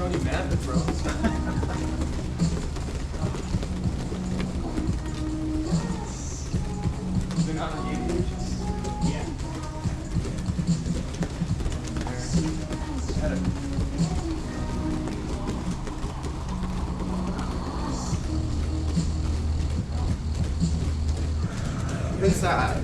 Tony Maverick, bro. They're not on game. Yeah. Inside.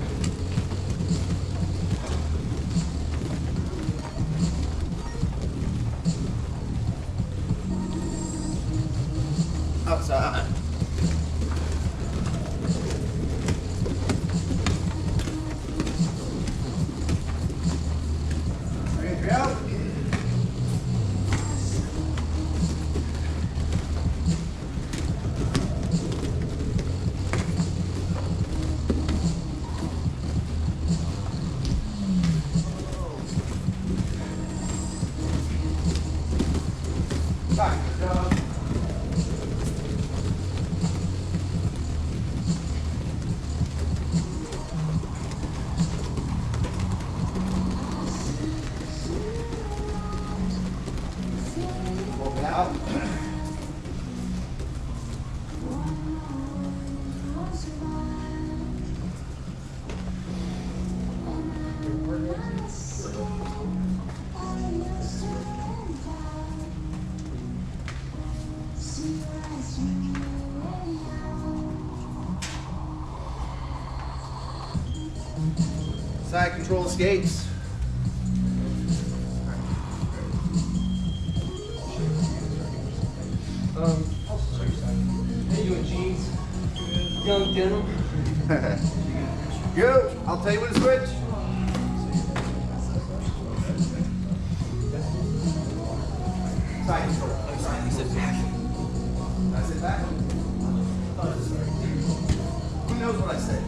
Outside. Entry out. Back. Out. Side control skates. How you doing, jeans? Young denim? Go. I'll tell you when to switch. Side control. He said back. I said back. Who knows what I said?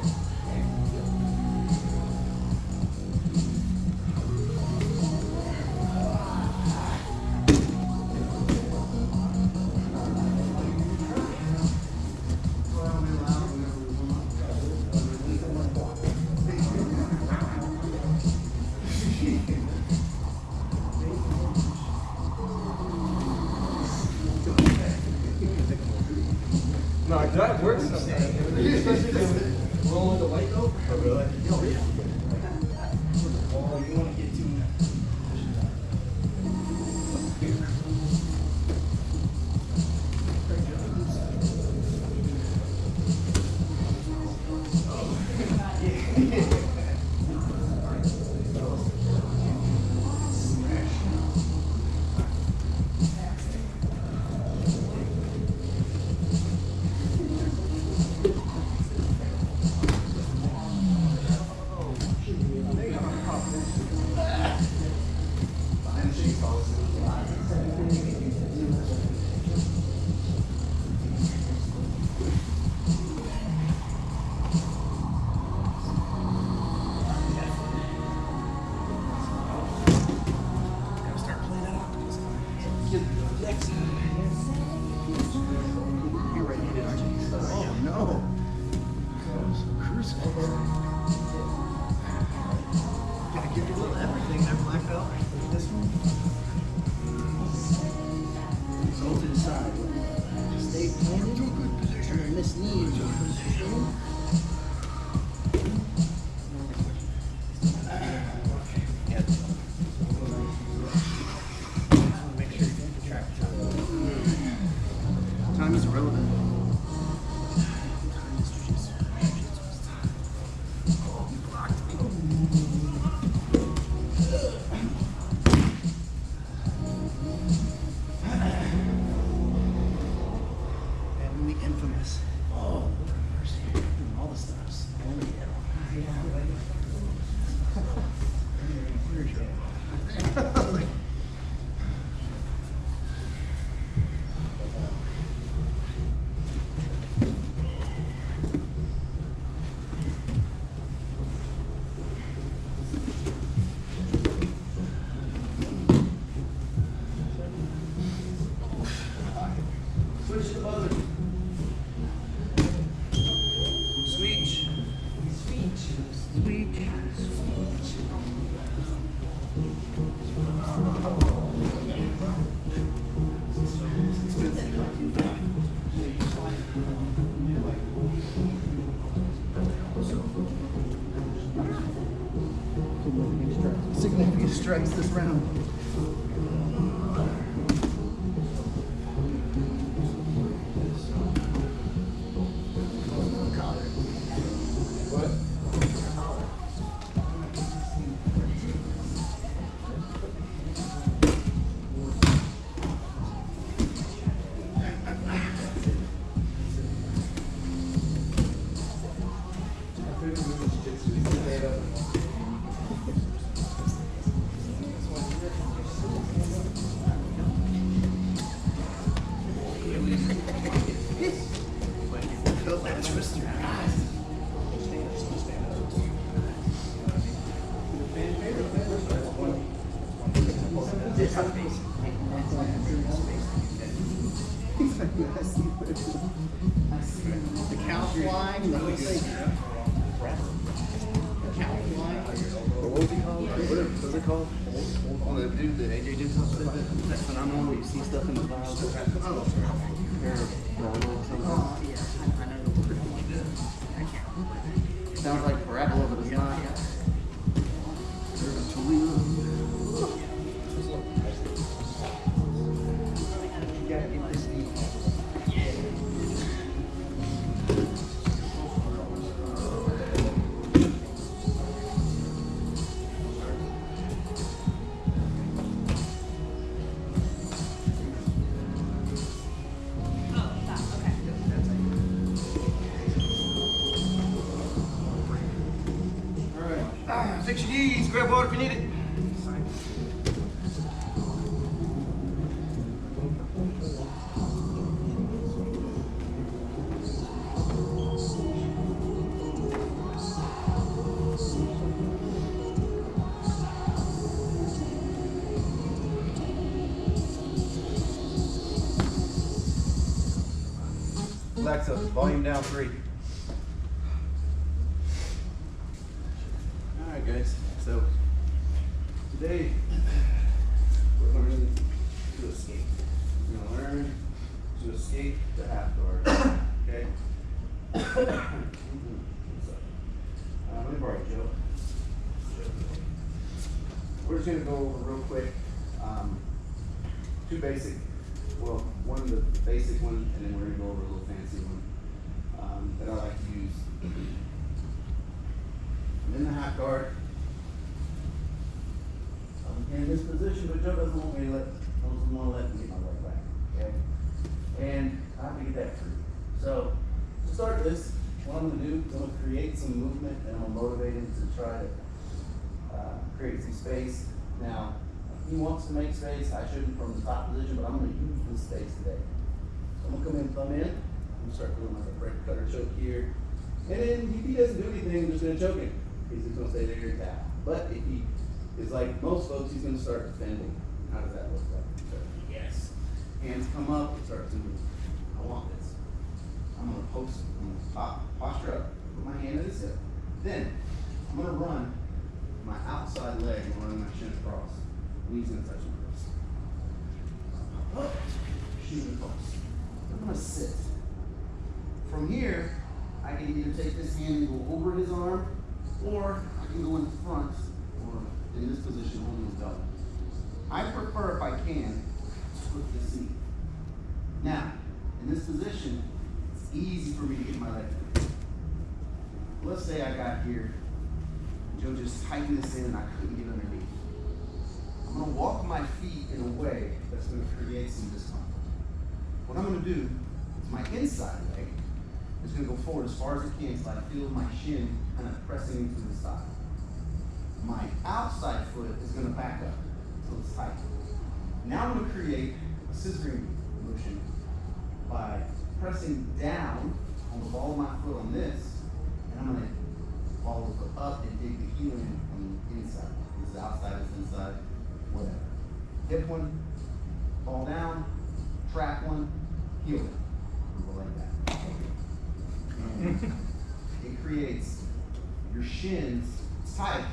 No, that works sometimes. Rolling the white though? Oh, really? Oh, yeah. Oh, you want to get too. This knee is your position. Time is irrelevant. And the infamous. Oh, mercy. strikes this round. The cow flying, the whole thing. The cow flying. What was it called? What was it called? On the dude that AJ did something. That's phenomenal where you see stuff in the clouds. Paranormal or something. Oh, yeah. I know. Sounds like parabola, but it's not. You gotta get this thing. Fix your knees, grab water if you need it. Alexa, volume down 3. Alright guys, so today we're learning to escape. We're going to learn to escape the half guard. Okay? Let me borrow Joe. We're just going to go over real quick two basic, well, one of the basic ones, and then we're going to go over a little fancy one that I like to use. I'm in the half guard. I'm in this position, but Joe doesn't want to let me get my leg back. Okay? And I have to get that free. So to start this, what I'm going to do is I'm going to create some movement and I'm going to motivate him to try to create some space. Now, he wants to make space. I shouldn't from the top position, but I'm going to use this space today. So I'm going to come in, thumb in. I'm going to start doing like a break cutter choke here. And then if he doesn't do anything, I'm just going to choke him. He's just going to stay there and tap. But if he is like most folks, he's going to start defending. How does that look like? Yes. Hands come up, start to move. I want this. I'm going to post, I'm going to pop, posture up, put my hand at his hip. Then I'm going to run my outside leg and run my shin across. Knees going to touch my wrist. Up, shoot across. I'm going to sit. From here, I can either take this hand and go over his arm, or I can go in front, or in this position, holding his belt. I prefer, if I can, split the seat. Now, in this position, it's easy for me to get my leg in. Let's say I got here, Joe just tightened this in and I couldn't get underneath. I'm going to walk my feet in a way that's going to create some discomfort. What I'm going to do is my inside leg is going to go forward as far as it can so I feel my shin kind of pressing into the side. My outside foot is going to back up until it's tight. Now I'm going to create a scissoring motion by pressing down on the ball of my foot on this, and I'm going to follow the foot up and dig the heel in on the inside. This is outside, this is inside, whatever. Hip one, fall down, trap one, heel it. Go like that. And it creates your shins tight,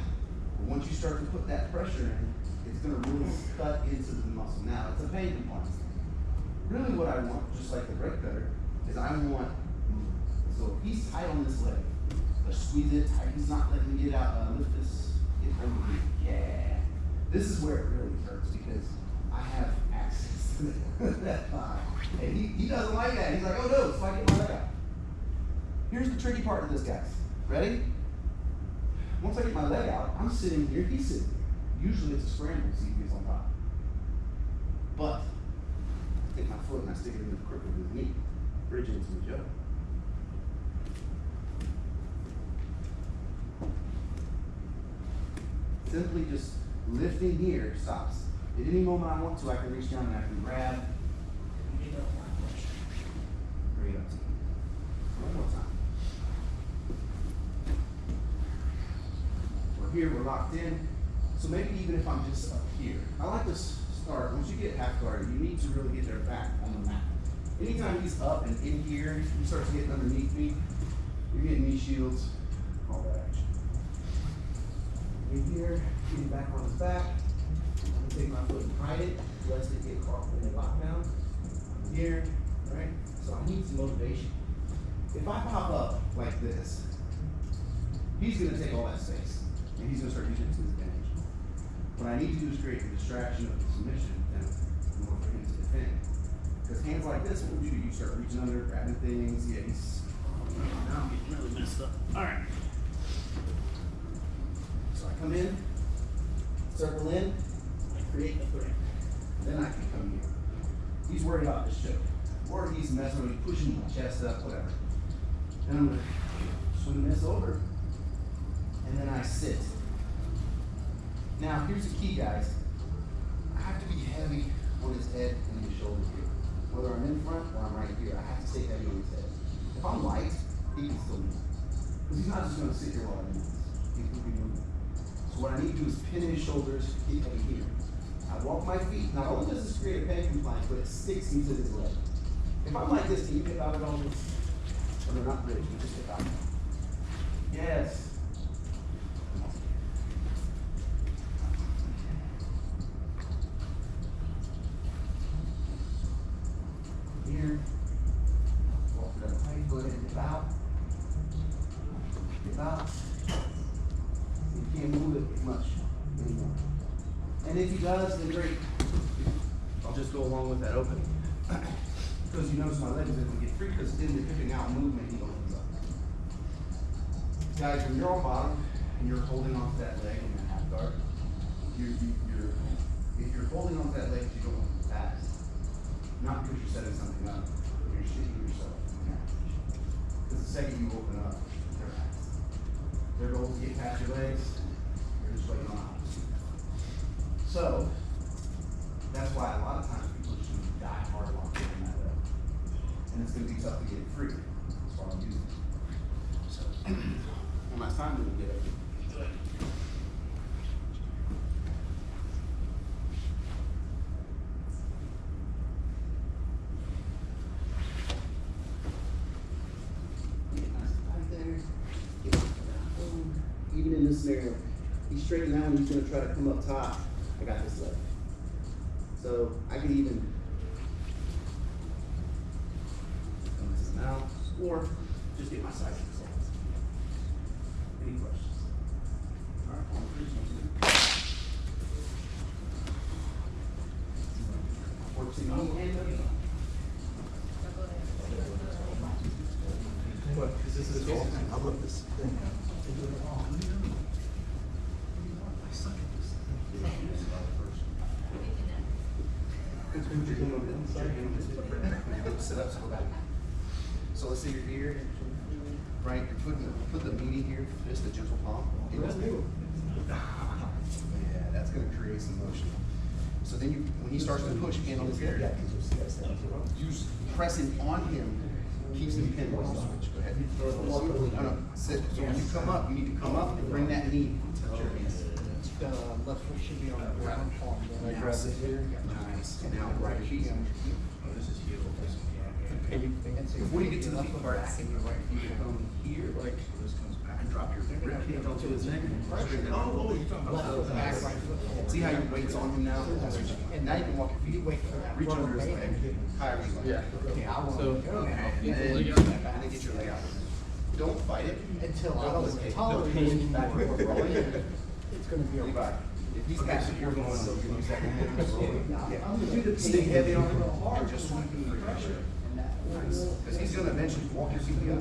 but once you start to put that pressure in, it's going to really cut into the muscle. Now, it's a pain component. Really what I want, just like the break cutter, is I want movement. So if he's tight on this leg, let's squeeze it tight. He's not letting me get out, lift this hip over here. Yeah. This is where it really hurts because I have access to that thigh. And he doesn't like that. He's like, oh no, so I get my leg out. Here's the tricky part of this, guys. Ready? Once I get my leg out, I'm sitting here, he's sitting here. Usually it's a scramble to see if he's on top. But I take my foot and I stick it in the crook of his knee, bridge into the jaw. Simply just lifting here stops. At any moment I want to, I can reach down and I can grab and get up my pressure. Bring it up to you. One more time. We're here, we're locked in. So maybe even if I'm just up here, I like to start, once you get half guarded, you need to really get their back on the mat. Anytime he's up and in here, you start to get underneath me, you're getting knee shields, all that action. In here, getting back on his back. I'm gonna take my foot and hide it, lest it get caught in a lockdown. I'm here, right? So I need some motivation. If I pop up like this, he's gonna take all that space, and he's gonna start using it to his advantage. What I need to do is create the distraction of the submission and in order for him to defend. Because hands like this, what would you do? You start reaching under, grabbing things. Yeah, he's now I'm getting really messed up. All right. So I come in, circle in, I create the threat. Then I can come here. He's worried about this choke. Or he's messing with me, pushing my chest up, whatever. Then I'm gonna swing this over. And then I sit. Now here's the key, guys. I have to be heavy on his head and his shoulders here. Whether I'm in front or I'm right here, I have to stay heavy on his head. If I'm light, he can still move. Because he's not just gonna sit here while I move. He's gonna be moving. So what I need to do is pin his shoulders, keep him here. I walk my feet. Not only does this create a pain compliance, but it sticks me to his leg. If I'm like this, can you hip out it on this? Or they're not bridge, you just hip out. Yes. Here. Walk it up tight, go ahead and dip out. Dip out. You can't move it much anymore. And if he does, then great. I'll just go along with that opening. Because you notice my legs didn't get free because in the dipping out movement, he opens up. Guys, when you're on bottom and you're holding on to that leg in that half guard, if you're holding on to that leg, you don't want to pass. Not because you're setting something up, you're shitting yourself. Because the second you open up, they're past. Their goal is to get past your legs, you're just waiting on out. So, that's why a lot of times people should die hard while getting that leg. And it's going to be tough to get it free. That's why I'm using it. So, one last time, we'll get it. Even in this scenario, he's straight now and he's going to try to come up top. I got this leg. So I can even come this now or just get my side controls. Any questions? All right, on three, 14 and what? Is this the goal? I love this. I suck at this. Sit up, so go back. So let's say you're here, right? You're put the meaty here, just the gentle palm. Yeah, that's going to create some motion. So then when he starts to push in on this area, you pressing on him keeps him pinned. Go ahead. No, sit. So when you come up, you need to come up and bring that knee to touch your hands. Left foot should be on the ground. Now grab it here. Nice. Now right here. Oh, this is heel. Before you get to the feet part, you can come here, like this comes back and drop your rib cage onto his neck. Oh, you're talking about back right foot. See how your weight's on him now? And now you can walk your feet. Reach under his leg. However you like. Yeah. So, and then get your leg out. Don't fight it Until I Don't was hesitate. tolerating back and forth. It's going to be Levi, If he's passing, you're going to use that momentum to roll. Yeah. Stick heavy on it and just sweep it free pressure. Nice. Because he's going to eventually walk your feet up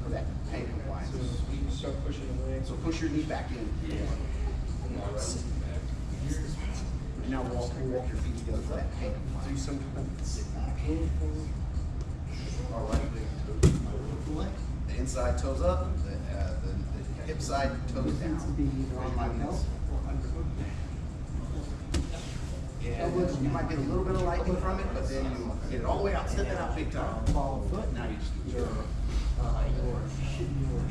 for that pain compliance. Start pushing away. So push your knee back in. And now walk your feet together for that pain compliance. Do some painful. All right. The inside toes up, the hip side toes down. On my knees. Yeah, you might get a little bit of lightning from it, but then you get it all the way out, step it out big time. Follow foot, now you just do it.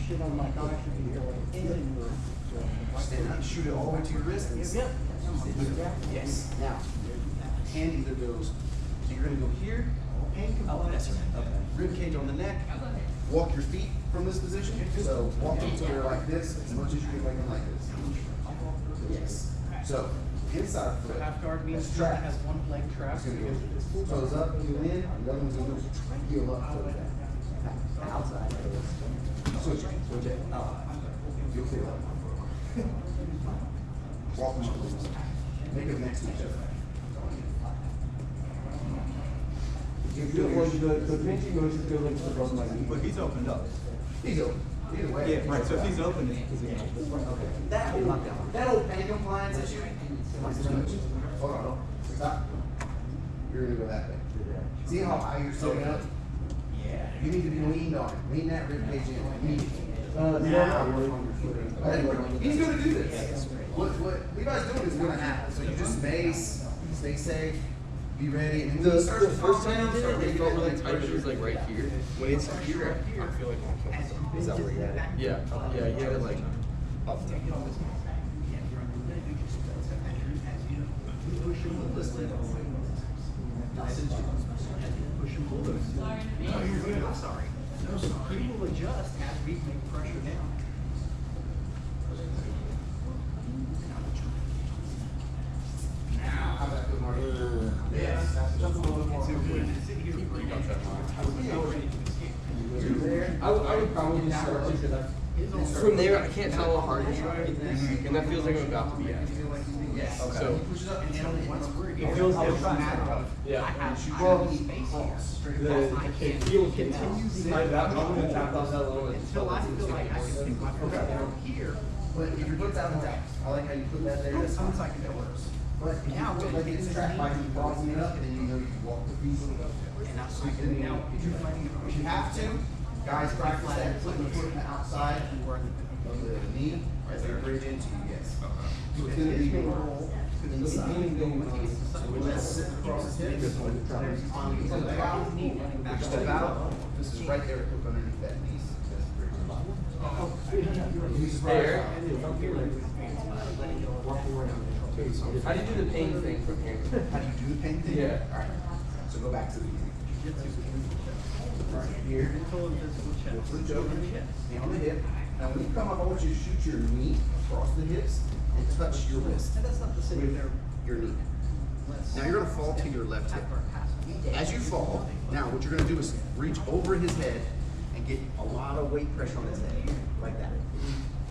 Shit on my gosh, if you're going in or. Stand up, shoot it all the way to your wrist. Yep. Yes. Now, hand either goes, so you're gonna go here, pain compliance, rib cage on the neck, walk your feet from this position. So walk them to where like this, as much as you can make them like this. Yes. So, inside foot. Half guard means that's one trapped. has one leg trapped. It's gonna go toes up, heel in, the other one's gonna go heel up, toes down. Outside. Switch it. You'll feel it. Walk them up, please. Make them next to each other. The pinching motion feels like it's above my knee. But he's opened up. He's open. Either way. Yeah, right. So if he's open, it's That old pain compliance issue. Hold on. Stop. You're gonna go that way. See how high you're sitting up? Yeah. You need to be leaned on. Lean that rib cage in. He's gonna do this. What Levi's doing is gonna happen. So you just stay safe, be ready, and then when he starts to First calm time down, you did start it, making it felt that really leg tight. It pressure. was like right here. When it's here, I feel like I'm killing myself. is that where you had it? Yeah, yeah, you had it like up. I'm sorry. No, so he will adjust as we make pressure down. How about that, Marty? Yes. Just a little more. I would probably start to because from there I can't tell how hard he's trying, and that feels like I'm about to be at. Yes. So- So push it up and then once It feels like Yeah. well, It feels continues like that moment and tap off that little. until I feel like I can keep my foot down here. but if your foot's out and out, I like how you put that there. That's Sounds like it works. But now, like it's trapped by you crossing it up, and then you know you can walk the feet. And that's like, now, if you're fighting If you have to, guys practice that, putting the foot on the outside of the knee as they bridge into you, yes. So it's gonna be more inside. Let's sit across his hips. Finally get to the out. Step out. This is right there, hook underneath that knee. Use the There. How How do you do the pain thing from here? do you do the pain thing? Yeah. Alright, so go back to the beginning. Right here. Switch over, hand on the hip. Now when you come up, I want you to shoot your knee across the hips and touch your wrist. And that's not the same there. Your knee. Now you're gonna fall to your left hip. As you fall, now what you're gonna do is reach over his head and get a lot of weight pressure on his head, like that.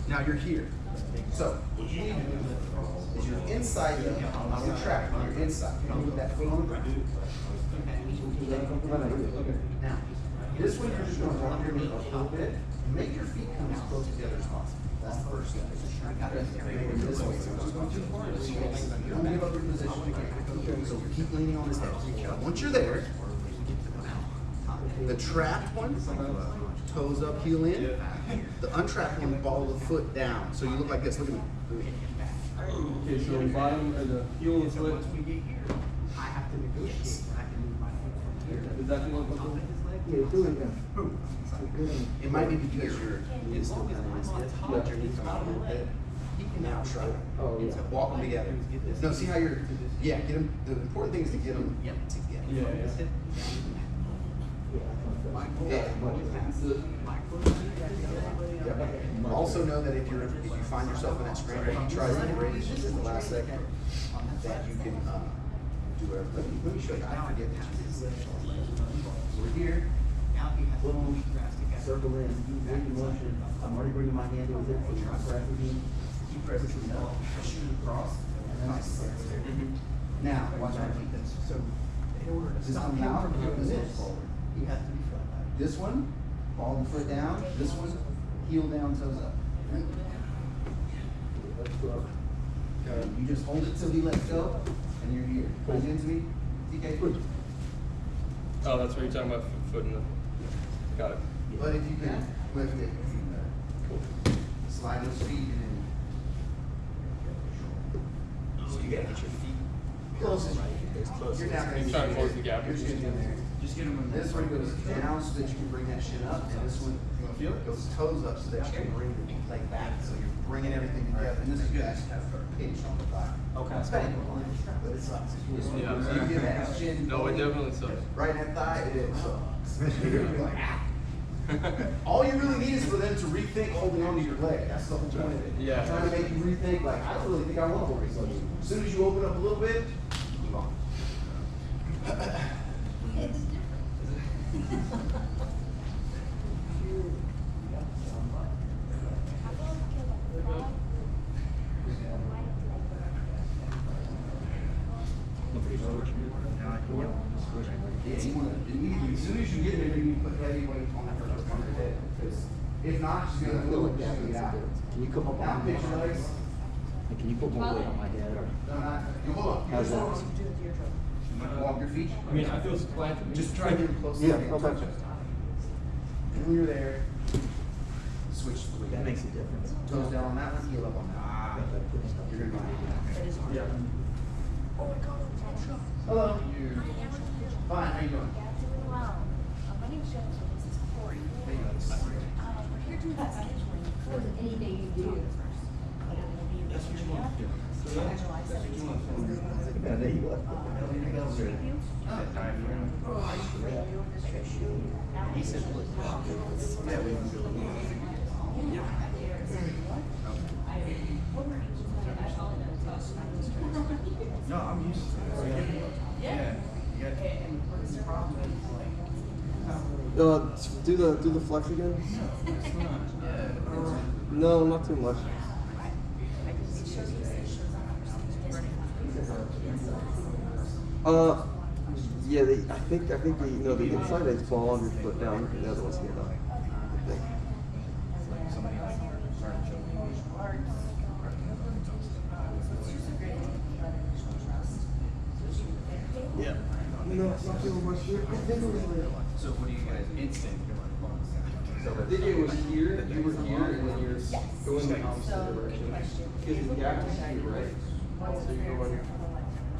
Now you're here. So what you need to do is your inside knee, you're trapped on your inside. You don't move that foot on the ground. Now, this one you're just gonna roll your knee a little bit and make your feet come as close together as possible. That's the first step. Make it this way. So don't go too far. You don't give up your position. So keep leaning on his head. Once you're there, the trapped one, toes up, heel in. The untrapped one, ball the foot down. So you look like this. Look at me. Okay, so bottom or the heel of the foot. Once we get here, I have to negotiate. I can move my foot from here. Is that the one? It might be because you're is still kind of on his hip. Yeah. Your knees come out a little bit. He can now try. Oh, yeah. Walk them together. No, see how you're. Yeah, get them. The important thing is to get them together. Yeah, yeah. Yep. Also know that if you find yourself in that screen where you try to bridge at the last second, that you can do whatever. Let me show you. I forget that. We're here. Now he has Boom. drastic action. Circle in, make the motion. I'm already bringing my hand to his hip, so you press with me. You press it to the ball, shoot it across. Nice. Now, watch out. So, in order to Just stop come him out from and doing move this, forward. he has to be flat back. This one, ball the foot down. This one, heel down, toes up. Okay, you just hold it till he lets go, and you're here. Push into me, TK. Oh, that's what you're talking about, foot in the. Got it. But if you can lift it, slide those feet and then. So you gotta get your feet Close as close. You're not Maybe try to close the gap. You're just getting in there. Just get them. This one goes down so that you can bring that shin up, and this one goes toes up so that you can bring the leg back. So you're bringing everything together. And this is good. Pinch on the thigh. Okay. It's kind of line, but it's not. Yeah. So you get that shin. No, it definitely sucks. Right in that thigh, it sucks. You're gonna be like, ah. All you really need is for them to rethink holding on to your leg. That's the whole point of it. Yeah. Trying to make you rethink, like, I don't really think I want to hold this leg. As soon as you open up a little bit, move on. Yeah, you wanna, immediately, as soon as you get there, you need to put heavy weight on your head. Because if not, she's gonna feel like that. Can you come up Now, on pitch your legs. Can you put more weight on my head? Or? No, not, you hold up. How's that? Walk your feet. I mean, I feel flat to me. Just try to get close. Yeah, to okay. And when you're there, switch the weight. That makes a difference. Toes down on that one, heel up on that one. You're gonna go. Yeah. Hello. Fine, how you doing? My name's Jennifer, this is Corey. We're here doing that scheduling for any day you do. It'll be in Virginia, July 17th. Yeah, there you go. He said, yeah, we can go. No, I'm used to it. Yeah. Do the flex again? No, not too much. Yeah, I think the inside is ball on your foot down, and the other one's here up. I think. Yeah. No, it's not feeling much here. I think it was like. So what do you guys instinct? I think it was here, you were here, and then you're going the opposite direction. Because the gap is here, right? So you're going,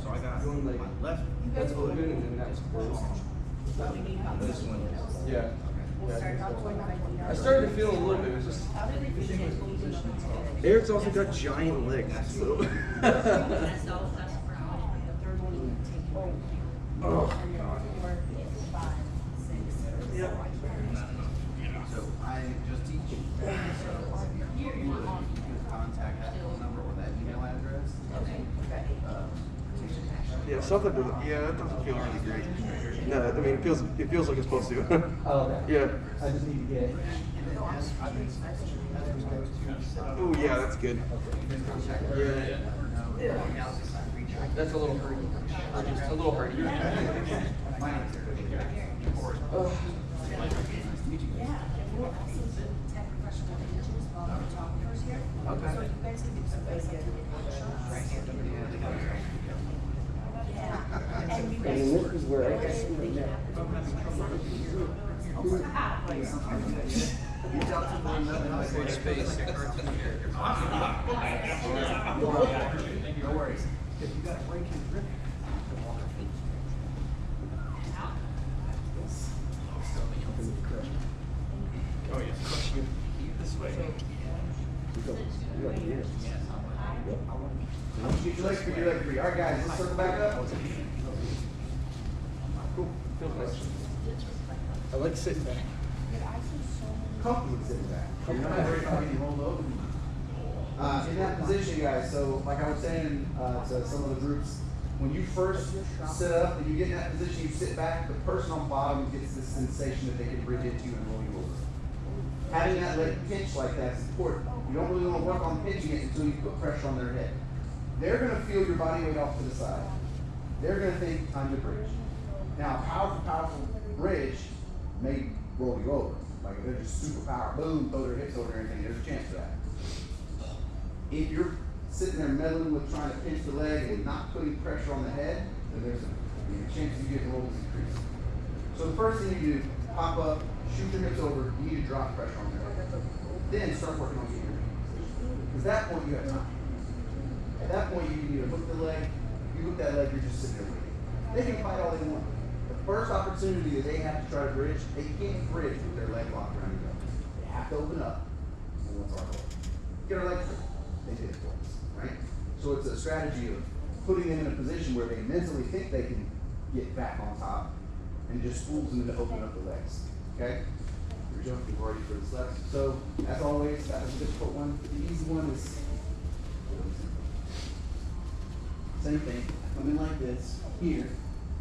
So I got going like, my left. that's open and then that's closed. This one. Yeah. I started to feel a little bit, it was just. Eric's also got giant legs, so. Oh, God. So I just teach. So if you would contact that phone number or that email address. Yeah, something doesn't, yeah, that doesn't feel really great. No, I mean, it feels like it's supposed to. Oh, okay. Yeah. I just need to get. Oh, yeah, that's good. Yeah. That's a little hurty. Just a little hurty. My name is Eric. So you guys can do some basic and you guys. this is where I guess. Great space. No worries. If you got to break your grip. Oh, yeah. Crush you this way. Get your legs free, your legs free. All right, guys, let's circle back up. Cool. Feels nice. I like sitting back. Comfortably sitting back. You're not worried about getting rolled over. In that position, guys, so like I was saying to some of the groups, when you first sit up and you get in that position, you sit back, the person on bottom gets this sensation that they can bridge into you and roll you over. Having that leg pinch like that is important. You don't really want to work on pinching it until you put pressure on their head. they're gonna feel your body weight off to the side. They're gonna think time to bridge. Now, a powerful bridge may roll you over. Like if they're just super powerful, boom, throw their hips over and everything, there's a chance for that. If you're sitting there meddling with trying to pinch the leg and not putting pressure on the head, then there's a chance you get rolls increased. So the first thing you do, pop up, shoot your hips over, you need to drop pressure on their head. Then start working on getting your position. Because at that point you have time. At that point you need to hook the leg. If you hook that leg, you're just sitting there waiting. They can fight all they want. The first opportunity that they have to try to bridge, they can't bridge with their leg locked around your belly. They have to open up. And what's our goal? Get our leg free. They did it for us, right? So it's a strategy of putting them in a position where they mentally think they can get back on top and just fools them into opening up the legs. Okay? You're jumping ready for this lesson. So, as always, that was a difficult one. The easy one is same thing. I come in like this, here,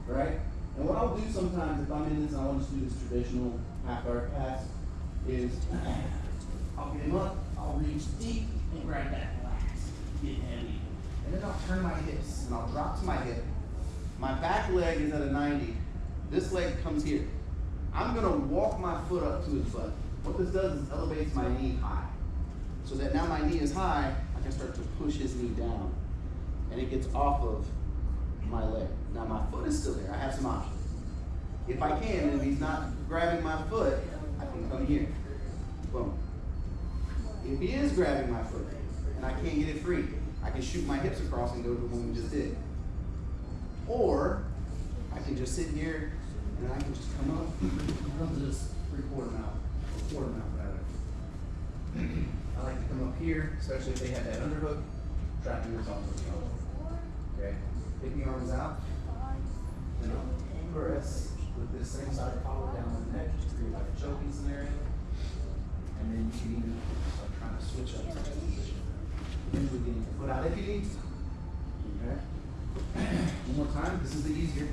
right? And what I'll do sometimes if I'm in this and I want to do this traditional half guard pass is I'll get him up, I'll reach deep and grab that relax, get heavy. And then I'll turn my hips and I'll drop to my hip. My back leg is at a 90. This leg comes here. I'm gonna walk my foot up to his butt. What this does is elevates my knee high. So that now my knee is high, I can start to push his knee down. And it gets off of my leg. Now my foot is still there, I have some options. If I can, and if he's not grabbing my foot, I can come here. Boom. If he is grabbing my foot, and I can't get it free, I can shoot my hips across and go to the one we just did. Or, I can just sit here, and I can just come up, come to this 3/4 mount, or 1/4 mount rather. I like to come up here, especially if they have that underhook, trapping yourself with the elbow. Okay? Pick the arms out, then I'll press with this same side collar down the neck, just create like a choking scenario. And then you can even start trying to switch up to that position. Usually getting your foot out if you need to. Okay? One more time, this is the easier.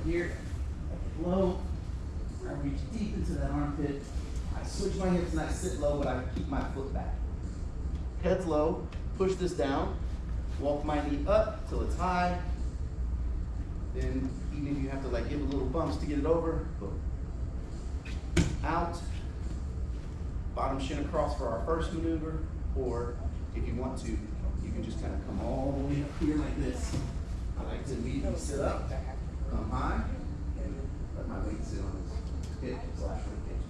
Here, low, I reach deep into that armpit. I switch my hips and I sit low, but I keep my foot back. Head's low, push this down, walk my knee up till it's high. Then even if you have to like give a little bumps to get it over, boom. Out, bottom shin across for our first maneuver, or if you want to, you can just kind of come all the way up here like this. I like to immediately sit up, come high, and let my weight sit on this hip / ribcage.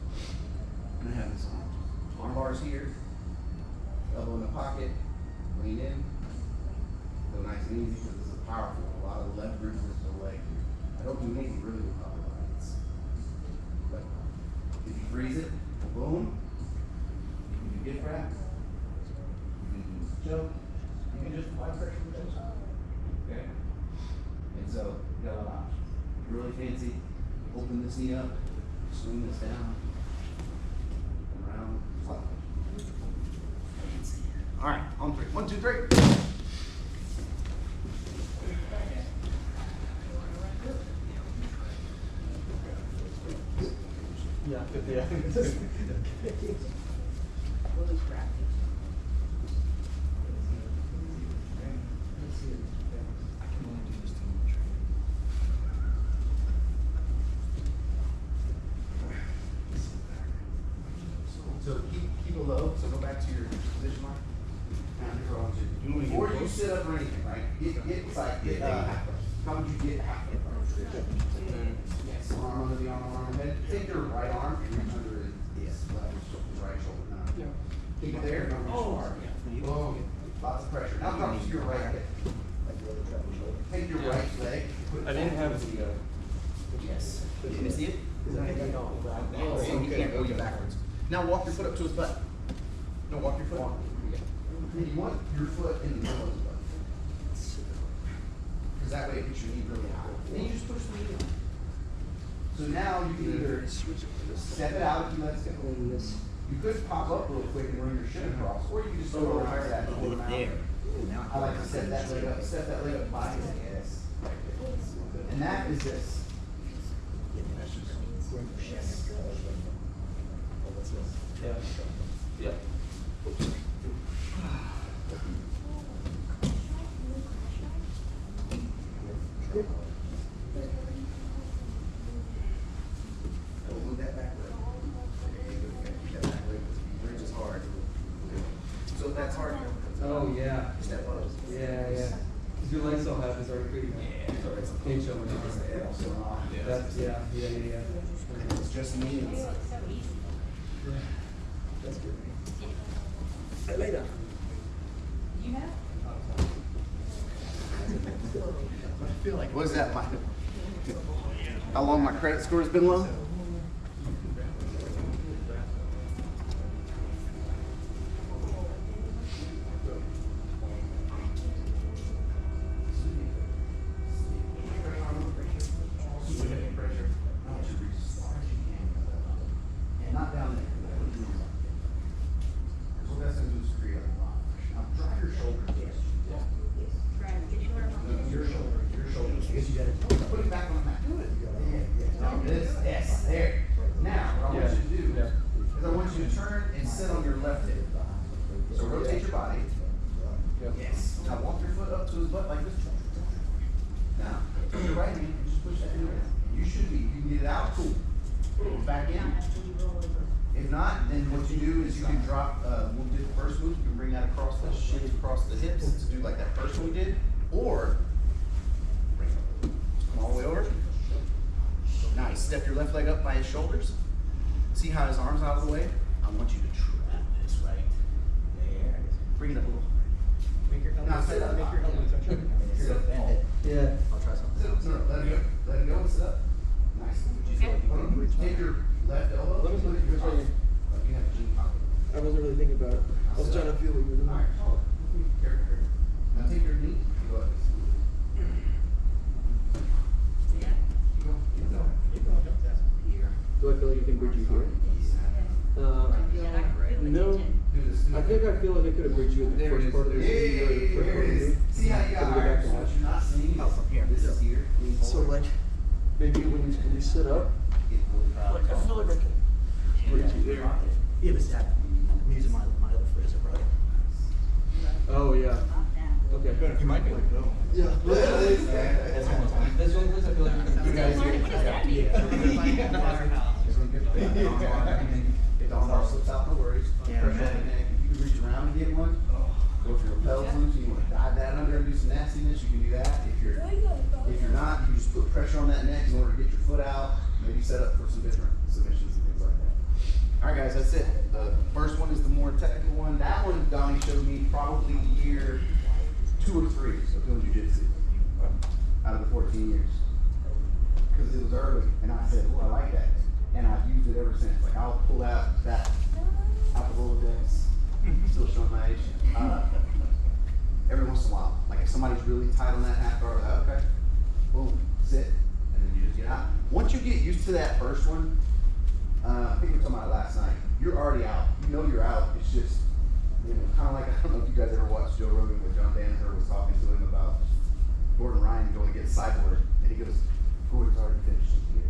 And I have this arm bars here, elbow in the pocket, lean in, go nice and easy because this is powerful. A lot of leverage with the leg here. I don't do anything really with upper bodies. But if you freeze it, boom, you can get wrapped, you can choke, you can just apply pressure with this. Okay? And so, you got a lot of options. If you're really fancy, open this knee up, swing this down, around, flat. All right, on 3. 1, 2, 3. Yeah, What yeah. is gravity? I can only do this too much. So keep it low. So go back to your position line. Before you sit up or anything, right? Get how would you get halfway? Yes, arm under the arm, head. Take your right arm and reach under his right shoulder. Now. Keep it there. Don't reach too hard. Boom. Lots of pressure. Now drop to your right hip. Take your right leg. I didn't have the. Yes. Can you see it? Oh, So he can't roll you backwards. Now walk your foot up to his butt. No, walk your foot. And you want your foot in the middle of his butt. Because that way it gets your knee really high. And you just push the knee on. So now you can either step it out if you let it go. You could pop up real quick and run your shin across, or you can just go over that and hold him out. I like to set that leg up by his ass. And that is this. Yeah. Yep. so easy. That's good. Yeah. Hey, lay down. You know? I feel like, what is that? How long my credit score has been low? Not down there. So that's gonna do is create a lot. Now drive your shoulders. Right, get your arm on. Your shoulders. Because you gotta put it back on the mat. Do it. Yeah. Now this, yes, there. Now, what I want you to do is I want you to turn and sit on your left hip. So rotate your body. Yes. Now walk your foot up to his butt like this. Now, turn your right hand and just push that in there. You should be, you can get it out, cool. Back in. If not, then what you do is you can drop, we'll do the first move, you can bring that across the shins, across the hips to do like that first one we did, or bring it come all the way over. Nice, step your left leg up by his shoulders. See how his arm's out of the way? I want you to trap this right there. Bring it up a little. Make your Now elbows, sit up. make your elbows touch your Sit up, bend it. Yeah. I'll try something. Sit up, no, let it go. Let it go and sit up. Nice. Take your left elbow. Let me look at your Like you have a jean pocket. I wasn't really thinking about it. I was trying to feel what you were doing. Alright, hold on. Careful, careful. Now take your knee. Go ahead. Yeah. Keep going. Keep going. Keep going, don't test. Here. Do I feel like I can bridge you here? Yeah, I can feel the No. tension. Do this. Do I it. think I feel like I could have bridged you in the There it first is. part of this. Yeah, video, the first there part it of is. it. See how you got Then we go back iron, to so what that. you're not seeing is from here. this is here. Lean So forward. like, maybe when you sit up, Get really proud. like I feel like I can bridge you there. Yeah, but that, I'm using my other freezer, brother. Oh yeah. Up, down. Okay. You might be able to go. Yeah. This one, please, I feel like you guys What does that mean? If the arm slips out, no worries. Pressure on the neck. If you can reach around and get one, go for your lapels loose, you wanna dive that under and do some nastiness, you can do that. If you're not, you can just put pressure on that neck in order to get your foot out, maybe set up for some different submissions and things like that. Alright guys, that's it. The first one is the more technical one. That one Donnie showed me probably year 2 or 3 of doing jiu-jitsu out of the 14 years. Because it was early, and I said, oh, I like that. And I've used it ever since. Like, I'll pull out that out the Rolodex, still showing my age. Every once in a while. Like, if somebody's really tight on that half guard, like, okay, boom, sit, and then you just get out. Once you get used to that first one, I think we were talking about it last night, you're already out. You know you're out. It's just, you know, kind of like, I don't know if you guys ever watched Joe Rogan where John Danaher was talking to him about Gordon Ryan going against Cyborg, and he goes, Gordon's already finished this year.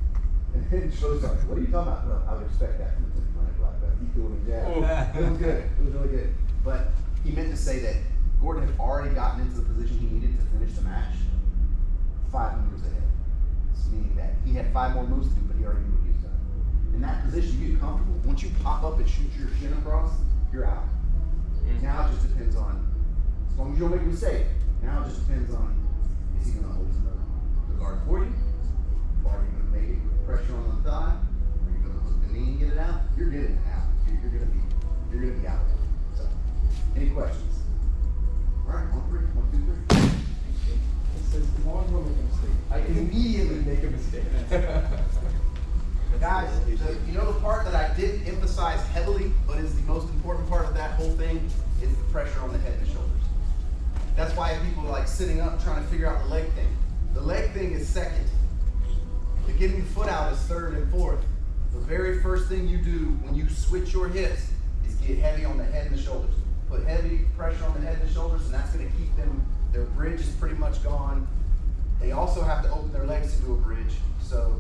And then Joe's like, what are you talking about? Well, I would expect that from a Tennessee black belt. He threw him in jab. It was good. It was really good. But he meant to say that Gordon had already gotten into the position he needed to finish the match 5 moves ahead. Meaning that he had 5 more moves to do, but he already knew what he was done. In that position, you get comfortable. Once you pop up and shoot your shin across, you're out. Now it just depends on, as long as you don't make a mistake, now it just depends on, is he gonna hold the guard for you? Or are you gonna make it with pressure on the thigh? Are you gonna hook the knee and get it out? You're getting it out. You're gonna be out. So, any questions? All right, 1, 3, 1, 2, 3. It says, as long as we're making a mistake. I immediately make a mistake. Guys, you know the part that I didn't emphasize heavily, but is the most important part of that whole thing, is the pressure on the head and the shoulders. That's why people are like sitting up trying to figure out the leg thing. The leg thing is second. The getting your foot out is 3rd and 4th. The very first thing you do when you switch your hips is get heavy on the head and the shoulders. Put heavy pressure on the head and the shoulders, and that's gonna keep them, their bridge is pretty much gone. They also have to open their legs to do a bridge, so